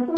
Welcome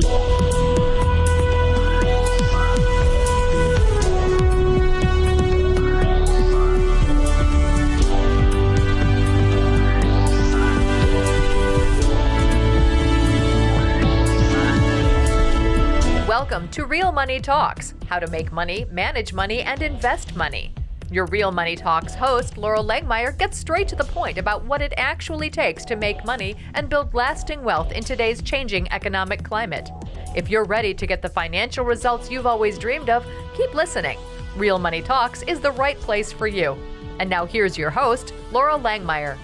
to Real Money Talks, how to make money, manage money, and invest money. Your Real Money Talks host, Laurel Langmeyer, gets straight to the point about what it actually takes to make money and build lasting wealth in today's changing economic climate. If you're ready to get the financial results you've always dreamed of, keep listening. Real Money Talks is the right place for you. And now here's your host, Laurel Langmeyer.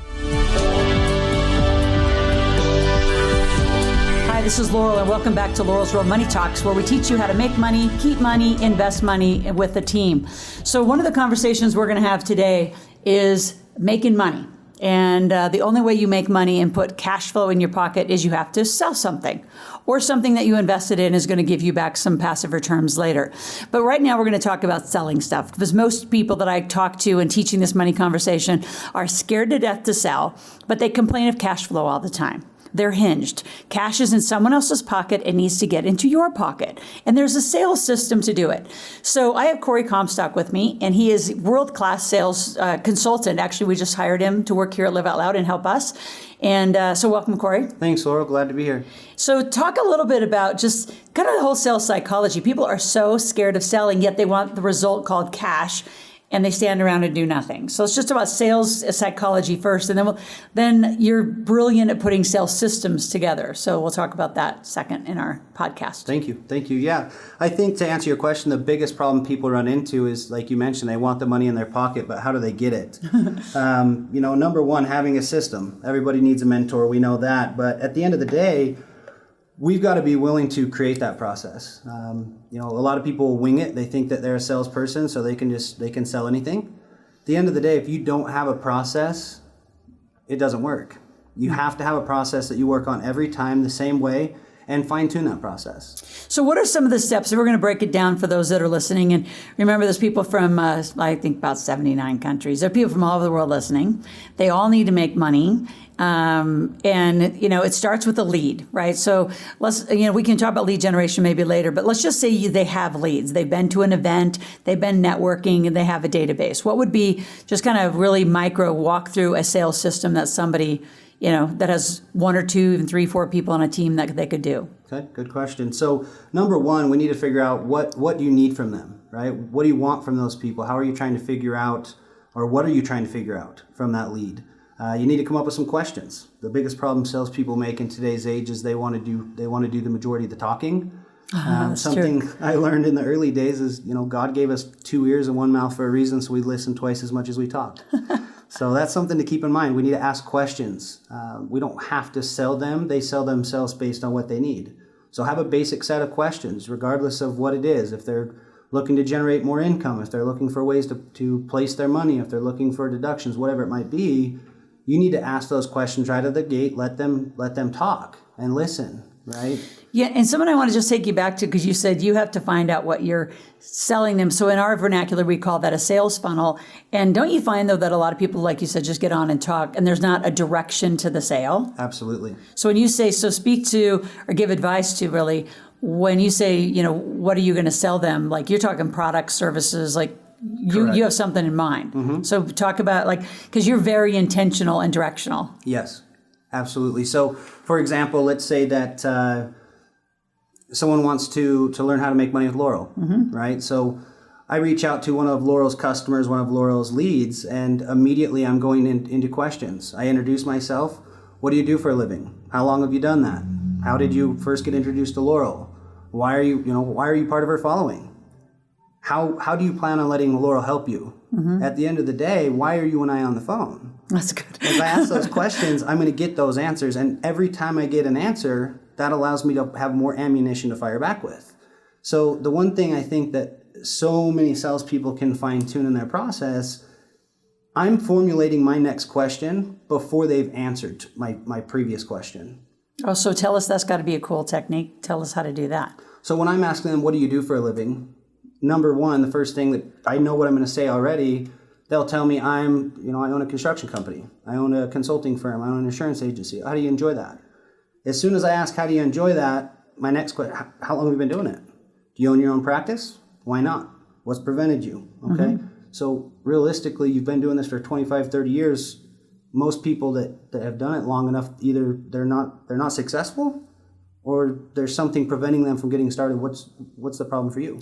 Hi, this is Laurel, and welcome back to Laurel's Real Money Talks, where we teach you how to make money, keep money, invest money with a team. So one of the conversations we're going to have today is making money. And the only way you make money and put cash flow in your pocket is you have to sell something, or something that you invested in is going to give you back some passive returns later. But right now we're going to talk about selling stuff, because most people that I talk to and teaching this money conversation are scared to death to sell, but they complain of cash flow all the time. They're hinged. Cash is in someone else's pocket. It needs to get into your pocket. And there's a sales system to do it. So I have Cory Comstock with me, and he is world-class sales consultant. Actually, we just hired him to work here at Live Out Loud and help us. And so welcome, Cory. Thanks, Laurel. Glad to be here. So talk a little bit about just kind of the whole sales psychology. People are so scared of selling, yet they want the result called cash, and they stand around and do nothing. So it's just about sales psychology first, and then you're brilliant at putting sales systems together. So we'll talk about that second in our podcast. Thank you. Yeah, I think to answer your question, the biggest problem people run into is, like you mentioned, they want the money in their pocket, but how do they get it? Number one, having a system. Everybody needs a mentor. We know that. But at the end of the day, we've got to be willing to create that process. A lot of people wing it. They think that they're a salesperson, so they can sell anything. At the end of the day, if you don't have a process, it doesn't work. You have to have a process that you work on every time the same way and fine-tune that process. So what are some of the steps? We're going to break it down for those that are listening. And remember, there's people from, I think, about 79 countries. There are people from all over the world listening. They all need to make money. It starts with a lead, right? So we can talk about lead generation maybe later, but let's just say they have leads. They've been to an event, they've been networking, and they have a database. What would be just kind of really micro walk through a sales system that somebody, that has one or two, even 3, 4 people on a team that they could do? Okay, good question. So number one, we need to figure out what you need from them, right? What do you want from those people? How are you trying to figure out, or what are you trying to figure out from that lead? You need to come up with some questions. The biggest problem salespeople make in today's age is they want to do the majority of the talking. Something true. I learned in the early days is, God gave us 2 ears and 1 mouth for a reason, so we listen twice as much as we talk. So that's something to keep in mind. We need to ask questions. We don't have to sell them. They sell themselves based on what they need. So have a basic set of questions, regardless of what it is. If they're looking to generate more income, if they're looking for ways to place their money, if they're looking for deductions, whatever it might be, you need to ask those questions right out of the gate. Let them talk and listen, right? Yeah, and someone I want to just take you back to, because you said you have to find out what you're selling them. So in our vernacular, we call that a sales funnel. And don't you find, though, that a lot of people, like you said, just get on and talk, and there's not a direction to the sale? Absolutely. So when you say, speak to or give advice to, really, when you say, what are you going to sell them? Like, you're talking products, services, like, you have something in mind. Mm-hmm. So talk about, because you're very intentional and directional. Yes, absolutely. So, for example, let's say that someone wants to learn how to make money with Laurel, mm-hmm. right? So I reach out to one of Laurel's customers, one of Laurel's leads, and immediately I'm going into questions. I introduce myself. What do you do for a living? How long have you done that? How did you first get introduced to Laurel? Why are you part of her following? How do you plan on letting Laurel help you? Mm-hmm. At the end of the day, why are you and I on the phone? That's good. If I ask those questions, I'm going to get those answers. And every time I get an answer, that allows me to have more ammunition to fire back with. So the one thing I think that so many salespeople can fine tune in their process, I'm formulating my next question before they've answered my previous question. Oh, so tell us, that's got to be a cool technique. Tell us how to do that. So when I'm asking them, what do you do for a living? Number one, the first thing that I know what I'm going to say already, they'll tell me I own a construction company. I own a consulting firm. I own an insurance agency. How do you enjoy that? As soon as I ask, how do you enjoy that? my next question, how long have you been doing it? Do you own your own practice? Why not? What's prevented you? Okay. So realistically, you've been doing this for 25, 30 years. Most people that have done it long enough, either they're not successful, or there's something preventing them from getting started. What's the problem for you?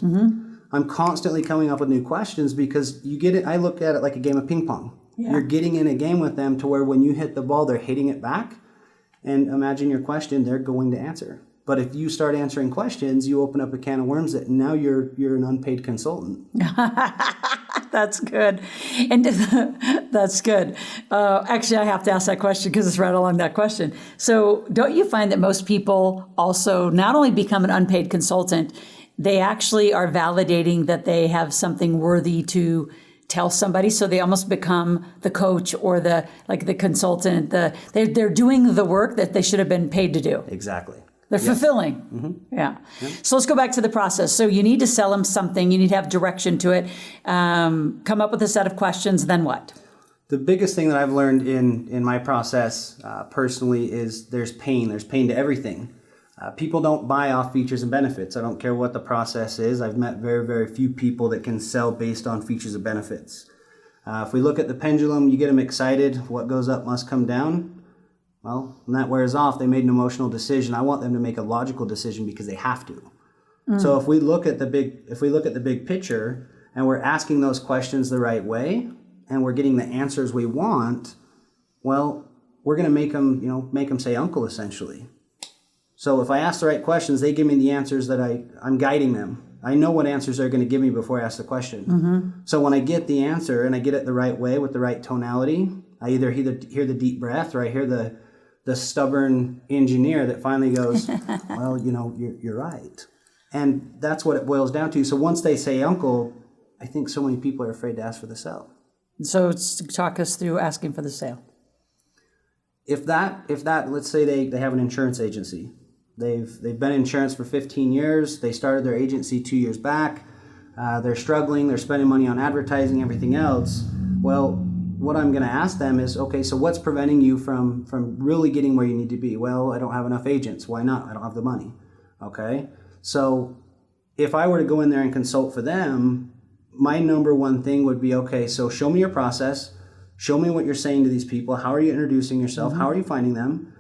I'm constantly coming up with new questions because you get it. I look at it like a game of ping pong. Yeah. You're getting in a game with them to where when you hit the ball, they're hitting it back. And imagine your question, they're going to answer. But if you start answering questions, you open up a can of worms that now you're an unpaid consultant. That's good. And that's good. Actually, I have to ask that question because it's right along that question. So don't you find that most people also not only become an unpaid consultant, they actually are validating that they have something worthy to tell somebody, so they almost become the coach or the consultant. They're doing the work that they should have been paid to do. Exactly. They're fulfilling. Yeah. So let's go back to the process. So you need to sell them something. You need to have direction to it. Come up with a set of questions. Then what? The biggest thing that I've learned in my process personally is there's pain. There's pain to everything. People don't buy off features and benefits. I don't care what the process is. I've met very, very few people that can sell based on features and benefits. If we look at the pendulum, you get them excited. What goes up must come down. Well, when that wears off, they made an emotional decision. I want them to make a logical decision because they have to. So if we look at the big picture and we're asking those questions the right way and we're getting the answers we want, well, we're going to make them say uncle essentially. So if I ask the right questions, they give me the answers that I'm guiding them. I know what answers they're going to give me before I ask the question. So when I get the answer and I get it the right way with the right tonality, I either hear the deep breath or I hear the stubborn engineer that finally goes, well, you're right. And that's what it boils down to. So once they say uncle, I think so many people are afraid to ask for the sale. So talk us through asking for the sale. If that, let's say they have an insurance agency. They've been in insurance for 15 years. They started their agency 2 years back. They're struggling. They're spending money on advertising, everything else. Well, what I'm going to ask them is, okay, so what's preventing you from really getting where you need to be? Well, I don't have enough agents. Why not? I don't have the money. Okay. So if I were to go in there and consult for them, my number one thing would be, okay, so show me your process. Show me what you're saying to these people. How are you introducing yourself? How are you finding them?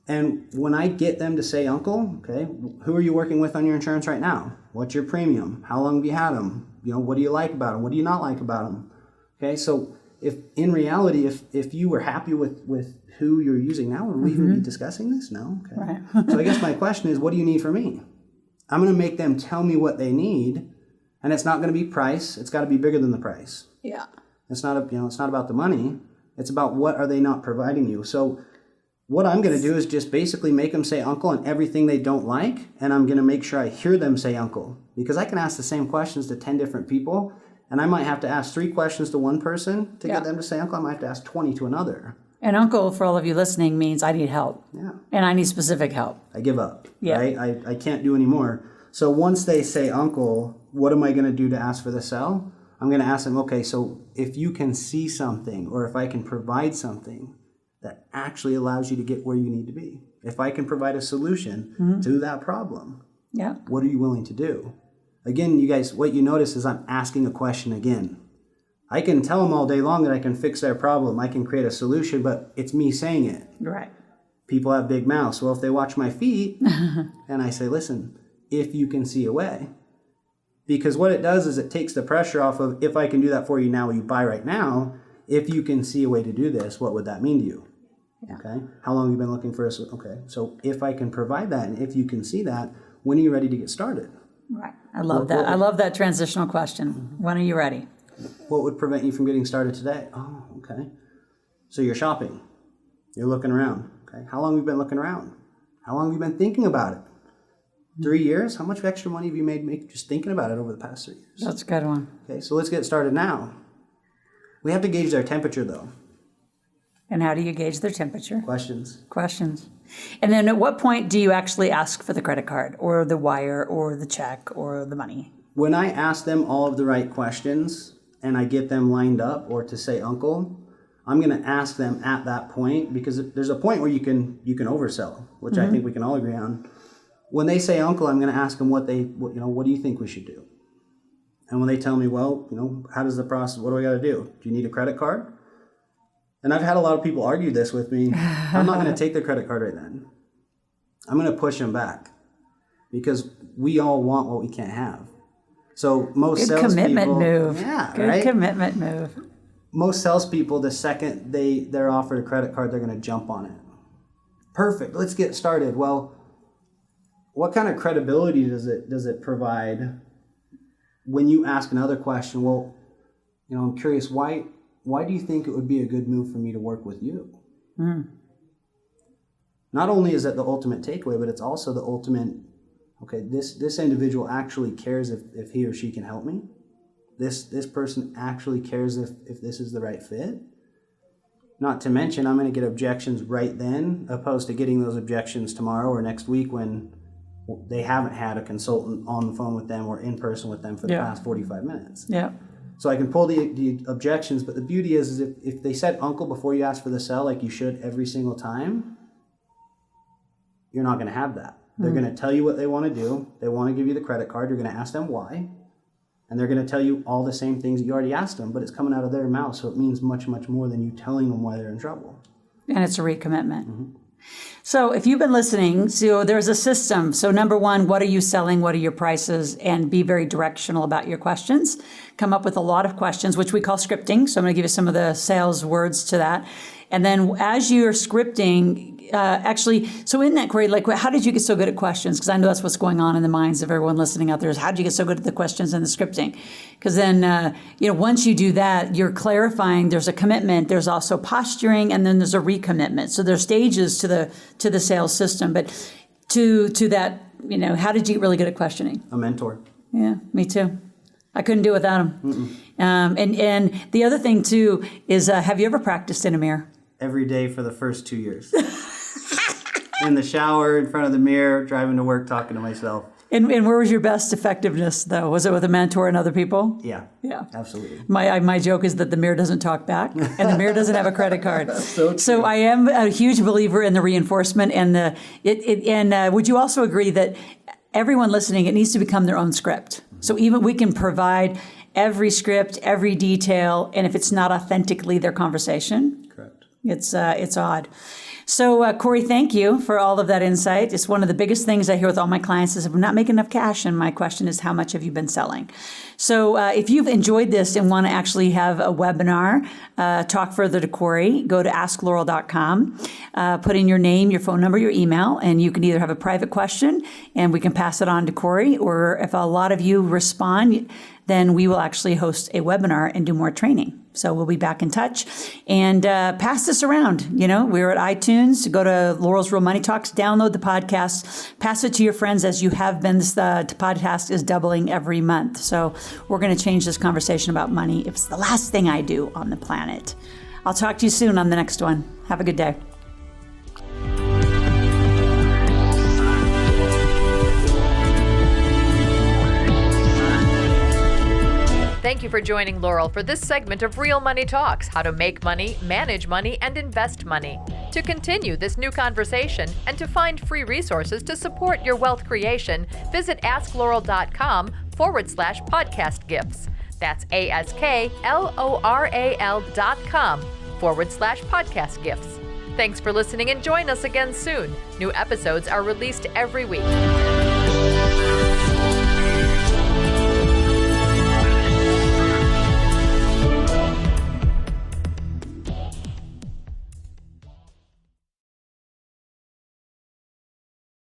And when I get them to say, uncle, okay, who are you working with on your insurance right now? What's your premium? How long have you had them? What do you like about them? What do you not like about them? Okay, so if in reality, if you were happy with who you're using now, would we even be discussing this? No? Okay. Right. So I guess my question is, what do you need from me? I'm going to make them tell me what they need, and it's not going to be price. It's got to be bigger than the price. Yeah. It's not it's not about the money. It's about what are they not providing you. So what I'm going to do is just basically make them say uncle on everything they don't like, and I'm going to make sure I hear them say uncle, because I can ask the same questions to 10 different people, and I might have to ask 3 questions to one person to get them to say uncle. I might have to ask 20 to another. And uncle, for all of you listening, means I need help. Yeah. And I need specific help. I give up. Yeah. Right? I can't do anymore. So once they say uncle, what am I going to do to ask for the sell? I'm going to ask them, okay, so if you can see something, or if I can provide something that actually allows you to get where you need to be, if I can provide a solution to that problem, what are you willing to do? Again, you guys, what you notice is I'm asking a question again. I can tell them all day long that I can fix their problem. I can create a solution, but it's me saying it. Right. People have big mouths. Well, if they watch my feet and I say, listen, if you can see a way. Because what it does is it takes the pressure off of, if I can do that for you now, will you buy right now? If you can see a way to do this, what would that mean to you? Yeah. Okay. How long have you been looking for us? Okay. So if I can provide that, and if you can see that, when are you ready to get started? Right. I love that. I love that transitional question. When are you ready? What would prevent you from getting started today? Oh, okay. So you're shopping. You're looking around. Okay. How long have you been looking around? How long have you been thinking about it? 3 years? How much extra money have you made just thinking about it over the past 3 years? That's a good one. Okay, so let's get started now. We have to gauge their temperature, though. And how do you gauge their temperature? Questions. And then at what point do you actually ask for the credit card or the wire or the check or the money? When I ask them all of the right questions and I get them lined up or to say uncle, I'm going to ask them at that point, because there's a point where you can oversell, which I think we can all agree on. When they say uncle, I'm going to ask them what do you think we should do? And when they tell me, well, how does the process, what do I got to do? Do you need a credit card? And I've had a lot of people argue this with me. I'm not going to take their credit card right then. I'm going to push them back because we all want what we can't have. So most salespeople, commitment move. Yeah, Good right? commitment move. Most salespeople, the second they're offered a credit card, they're going to jump on it. Perfect. Let's get started. Well, what kind of credibility does it provide when you ask another question? Well, I'm curious, why do you think it would be a good move for me to work with you? Not only is that the ultimate takeaway, but it's also the ultimate, okay, this individual actually cares if he or she can help me. This person actually cares if this is the right fit. Not to mention, I'm going to get objections right then, opposed to getting those objections tomorrow or next week when they haven't had a consultant on the phone with them or in person with them for the past 45 minutes. Yeah. So I can pull the objections, but the beauty is if they said uncle before you ask for the sell, like you should every single time, you're not going to have that. They're going to tell you what they want to do. They want to give you the credit card. You're going to ask them why. And they're going to tell you all the same things that you already asked them, but it's coming out of their mouth, so it means much, much more than you telling them why they're in trouble. And it's a recommitment. So if you've been listening, so there's a system. So number one, what are you selling? What are your prices? And be very directional about your questions. Come up with a lot of questions, which we call scripting. So I'm going to give you some of the sales words to that. And then as you're scripting, so in that, Cory, like, how did you get so good at questions? Because I know that's what's going on in the minds of everyone listening out there is how did you get so good at the questions and the scripting? Because then, once you do that, you're clarifying there's a commitment, there's also posturing, and then there's a recommitment. So there's stages to the sales system. But to that, how did you get really good at questioning? A mentor. Yeah, me too. I couldn't do it without him. And the other thing too is, have you ever practiced in a mirror? Every day for the first 2 years. In the shower, in front of the mirror, driving to work, talking to myself. And where was your best effectiveness, though? Was it with a mentor and other people? Yeah. Yeah. Absolutely. My joke is that the mirror doesn't talk back, and the mirror doesn't have a credit card. So I am a huge believer in the reinforcement, and would you also agree that everyone listening, it needs to become their own script? So even we can provide every script, every detail, and if it's not authentically their conversation, correct. It's odd. So, Cory, thank you for all of that insight. It's one of the biggest things I hear with all my clients is I'm not making enough cash, and my question is, how much have you been selling? So if you've enjoyed this and want to actually have a webinar, talk further to Cory, go to asklaurel.com, put in your name, your phone number, your email, and you can either have a private question, and we can pass it on to Cory, or if a lot of you respond, then we will actually host a webinar and do more training. So we'll be back in touch and pass this around. We're at iTunes. Go to Laurel's Real Money Talks, download the podcast, pass it to your friends as you have been. This podcast is doubling every month. So we're going to change this conversation about money. It's the last thing I do on the planet. I'll talk to you soon on the next one. Have a good day. Thank you for joining Laurel for this segment of Real Money Talks, how to make money, manage money, and invest money. To continue this new conversation and to find free resources to support your wealth creation, visit asklaurel.com/podcast gifts. That's ASKLORAL.com/podcast gifts. Thanks for listening and join us again soon. New episodes are released every week.